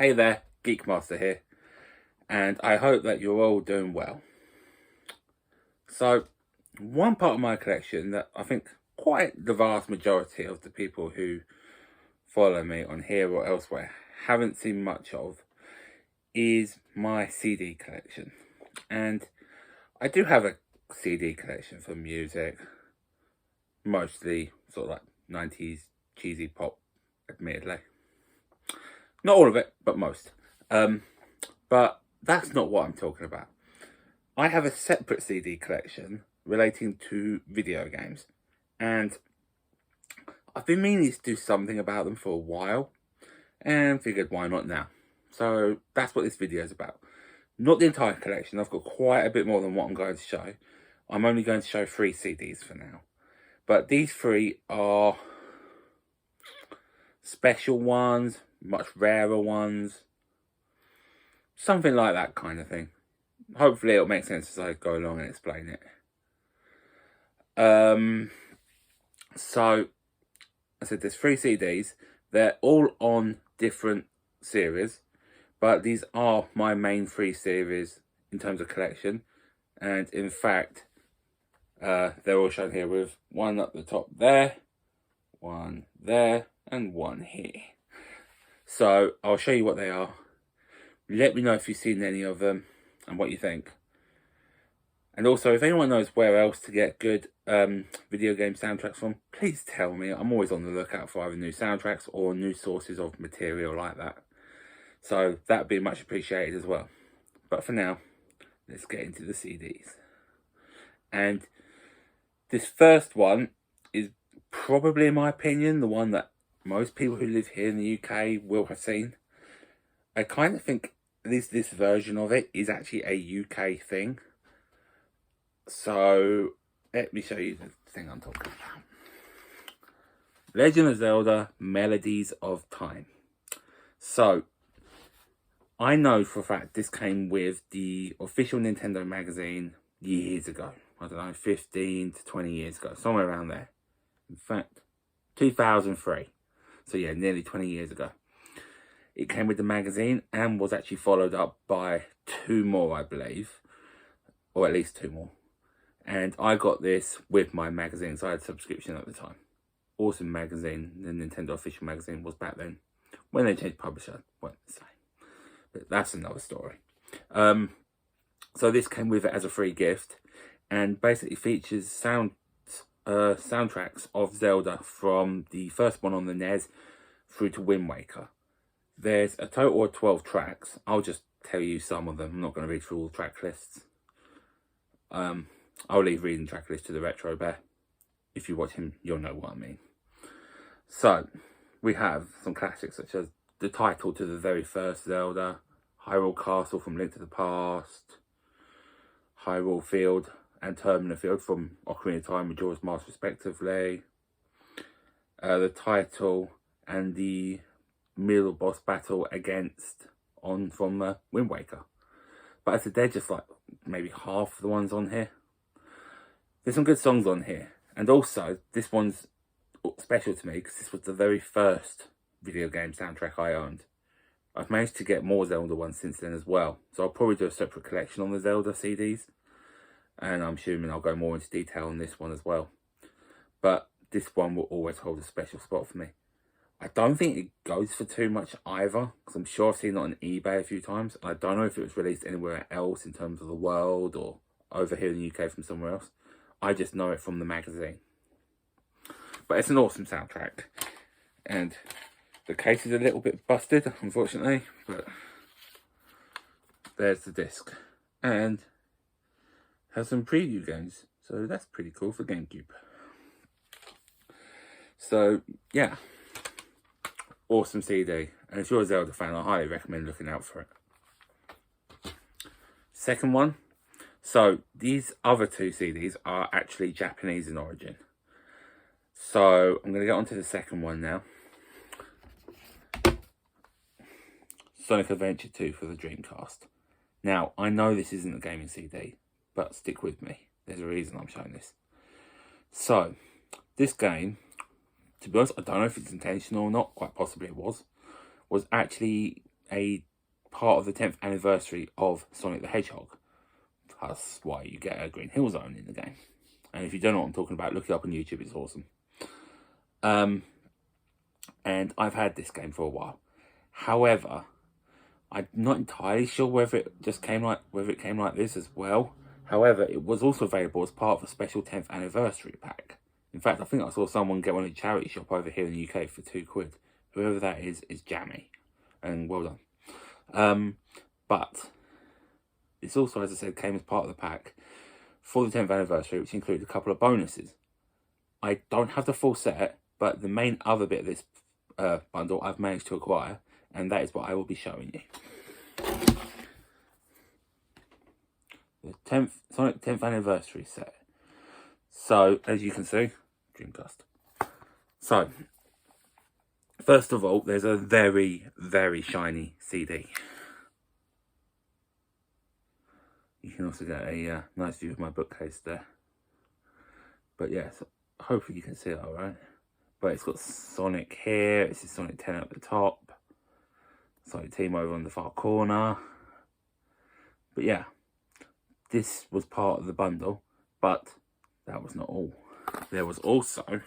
Hey there, Geek Master here, and I hope that you're all doing well. So, one part of my collection that I think quite the vast majority of the people who follow me on here or elsewhere haven't seen much of is my CD collection. And I do have a CD collection for music, mostly sort of like 90s cheesy pop, admittedly. Not all of it, but most. But that's not what I'm talking about. I have a separate CD collection relating to video games, and I've been meaning to do something about them for a while, and figured why not now. So that's what this video is about. Not the entire collection, I've got quite a bit more than what I'm going to show. I'm only going to show 3 CDs for now. But these 3 are special ones, much rarer ones, something like that kind of thing. Hopefully it'll make sense as I go along and explain it. So, I said there's 3 CDs. They're all on different series, but these are my main 3 series in terms of collection. And in fact, they're all shown here with one at the top there, one there, and one here. So, I'll show you what they are. Let me know if you've seen any of them and what you think. And also, if anyone knows where else to get good video game soundtracks from, please tell me. I'm always on the lookout for either new soundtracks or new sources of material like that. So that'd be much appreciated as well. But for now, let's get into the CDs. And this first one is probably, in my opinion, the one that most people who live here in the UK will have seen. I kind of think this version of it is actually a UK thing. So, let me show you the thing I'm talking about. Legend of Zelda Melodies of Time. So, I know for a fact this came with the official Nintendo magazine years ago. I don't know, 15 to 20 years ago, somewhere around there. In fact, 2003. So yeah, nearly 20 years ago. It came with the magazine and was actually followed up by 2 more, I believe. Or at least 2 more. And I got this with my magazine, so I had a subscription at the time. Awesome magazine. The Nintendo official magazine was back then. When they changed publisher, weren't the same. But that's another story. So this came with it as a free gift, and basically features soundtracks of Zelda from the first one on the NES through to Wind Waker. There's a total of 12 tracks. I'll just tell you some of them. I'm not going to read through all the track lists. I'll leave reading track list to the Retro Bear. If you watch him, you'll know what I mean. So, we have some classics such as the title to the very first Zelda, Hyrule Castle from Link to the Past, Hyrule Field and Termina Field from Ocarina of Time and Majora's Mask respectively, the title and the middle boss battle from Wind Waker. But I said they're just like maybe half the ones on here. There's some good songs on here, and also this one's special to me because this was the very first video game soundtrack I owned. I've managed to get more Zelda ones since then as well, so I'll probably do a separate collection on the Zelda CDs, and I'm assuming I'll go more into detail on this one as well. But this one will always hold a special spot for me. I don't think it goes for too much either, because I'm sure I've seen it on eBay a few times. I don't know if it was released anywhere else in terms of the world or over here in the UK from somewhere else. I just know it from the magazine. But it's an awesome soundtrack. And the case is a little bit busted, unfortunately, but there's the disc. And has some preview games, so that's pretty cool for GameCube. So, yeah. Awesome CD. And if you're a Zelda fan, I highly recommend looking out for it. Second one. So, these other 2 CDs are actually Japanese in origin. So, I'm going to get on to the second one now. Sonic Adventure 2 for the Dreamcast. Now, I know this isn't a gaming CD, but stick with me. There's a reason I'm showing this. So, this game, to be honest, I don't know if it's intentional or not, quite possibly it was actually a part of the 10th anniversary of Sonic the Hedgehog. That's why you get a Green Hill Zone in the game. And if you don't know what I'm talking about, look it up on YouTube, it's awesome. And I've had this game for a while. However, I'm not entirely sure whether it came like this as well. However, it was also available as part of a special 10th anniversary pack. In fact, I think I saw someone get one in a charity shop over here in the UK for £2. Whoever that is jammy. And well done. But this also, as I said, came as part of the pack for the 10th anniversary, which included a couple of bonuses. I don't have the full set, but the main other bit of this bundle I've managed to acquire, and that is what I will be showing you. The Sonic 10th anniversary set. So, as you can see, Dreamcast. So, first of all, there's a very, very shiny CD. You can also get a nice view of my bookcase there. But yeah, so hopefully you can see it alright. But it's got Sonic here, it's Sonic 10 at the top. Sonic Team over on the far corner. But yeah, this was part of the bundle, but that was not all. There was also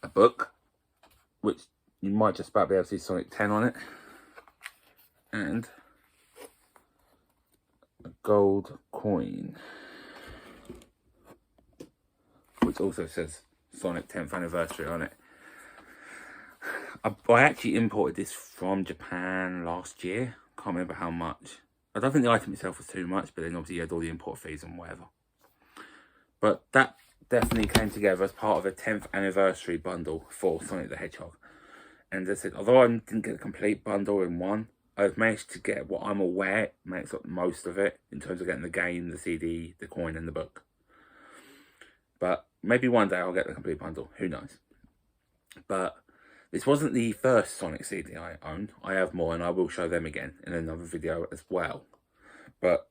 a book, which you might just about be able to see Sonic 10 on it, and a gold coin, which also says Sonic 10th anniversary on it. I actually imported this from Japan last year. Can't remember how much. I don't think the item itself was too much, but then obviously you had all the import fees and whatever. But that definitely came together as part of a 10th anniversary bundle for Sonic the Hedgehog. And as I said, although I didn't get a complete bundle in one, I've managed to get what I'm aware makes up most of it in terms of getting the game, the CD, the coin and the book. But maybe one day I'll get the complete bundle, who knows. But this wasn't the first Sonic CD I owned. I have more and I will show them again in another video as well. But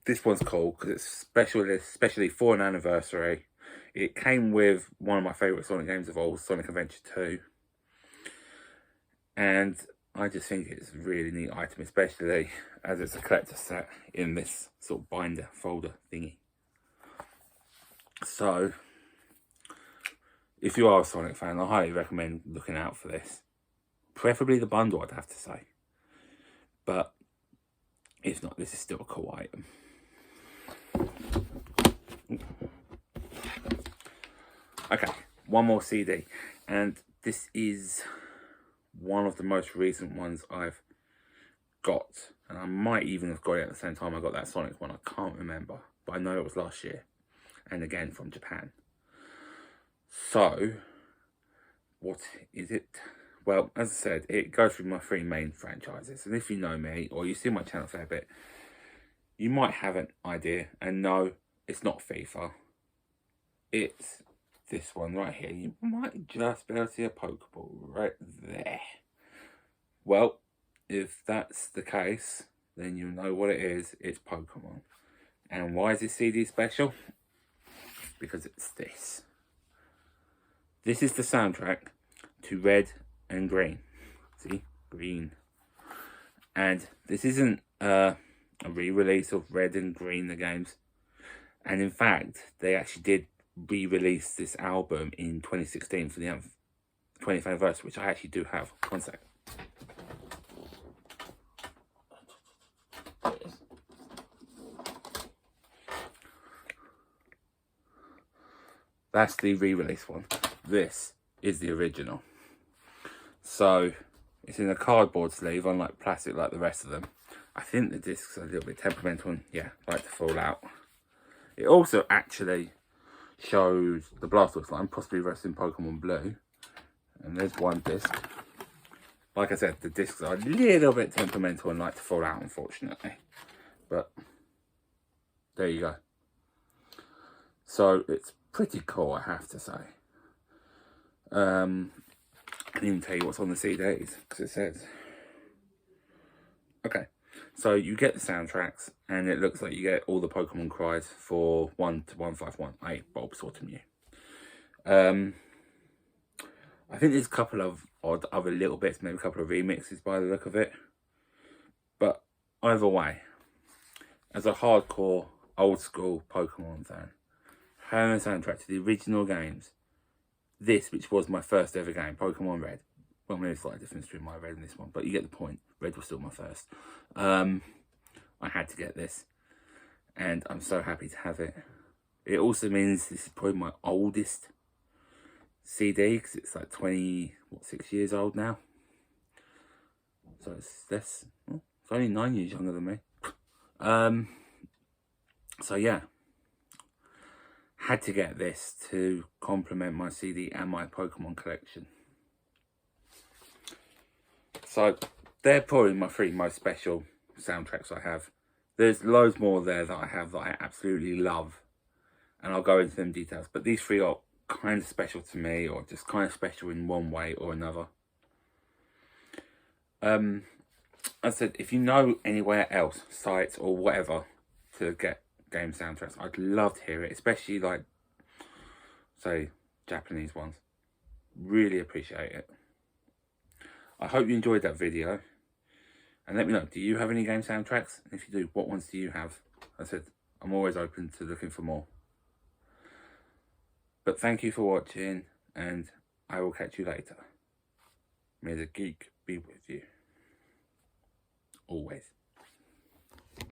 this one's cool because it's special, especially for an anniversary. It came with one of my favourite Sonic games of all, Sonic Adventure 2. And I just think it's a really neat item, especially as it's a collector set in this sort of binder folder thingy. So, if you are a Sonic fan, I highly recommend looking out for this. Preferably the bundle, I'd have to say. But if not, this is still a cool item. Okay, one more CD. And this is one of the most recent ones I've got. And I might even have got it at the same time I got that Sonic one. I can't remember. But I know it was last year. And again from Japan. So, what is it? Well, as I said, it goes through my three main franchises. And if you know me, or you see my channel a fair bit, you might have an idea. And no, it's not FIFA. It's this one right here. You might just be able to see a Pokeball right there. Well, if that's the case, then you know what it is. It's Pokemon. And why is this CD special? Because it's this. This is the soundtrack to Red and Green. See? Green. And this isn't a re-release of Red and Green, the games. And in fact, they actually did re-release this album in 2016 for the 20th anniversary, which I actually do have. One sec. That's the re-release one. This is the original. So, it's in a cardboard sleeve, unlike plastic like the rest of them. I think the discs are a little bit temperamental and, yeah, like to fall out. It also actually shows the Blastoise line, possibly resting Pokemon Blue. And there's one disc. Like I said, the discs are a little bit temperamental and like to fall out, unfortunately. But, there you go. So, it's pretty cool, I have to say. I didn't even tell you what's on the CDs, because it says. Okay, so you get the soundtracks, and it looks like you get all the Pokemon cries for 1 to 151, Bulbasaur to Mew. I think there's a couple of odd other little bits, maybe a couple of remixes by the look of it. But either way, as a hardcore, old school Pokemon fan, having a soundtrack to the original games, this, which was my first ever game, Pokemon Red. Well, maybe it's a slight difference between my Red and this one, but you get the point. Red was still my first. I had to get this, and I'm so happy to have it. It also means this is probably my oldest CD, because it's like 6 years old now. So it's less, well, it's only 9 years younger than me. So yeah, had to get this to complement my CD and my Pokemon collection. So they're probably my 3 most special soundtracks I have. There's loads more there that I have that I absolutely love, and I'll go into them details, but these 3 are kind of special to me, or just kind of special in one way or another. I said, if you know anywhere else, sites or whatever, to get game soundtracks, I'd love to hear it, especially like, say, Japanese ones. Really appreciate it. I hope you enjoyed that video, and let me know, do you have any game soundtracks? And if you do, what ones do you have? I said, I'm always open to looking for more. But thank you for watching, and I will catch you later. May the geek be with you. Always.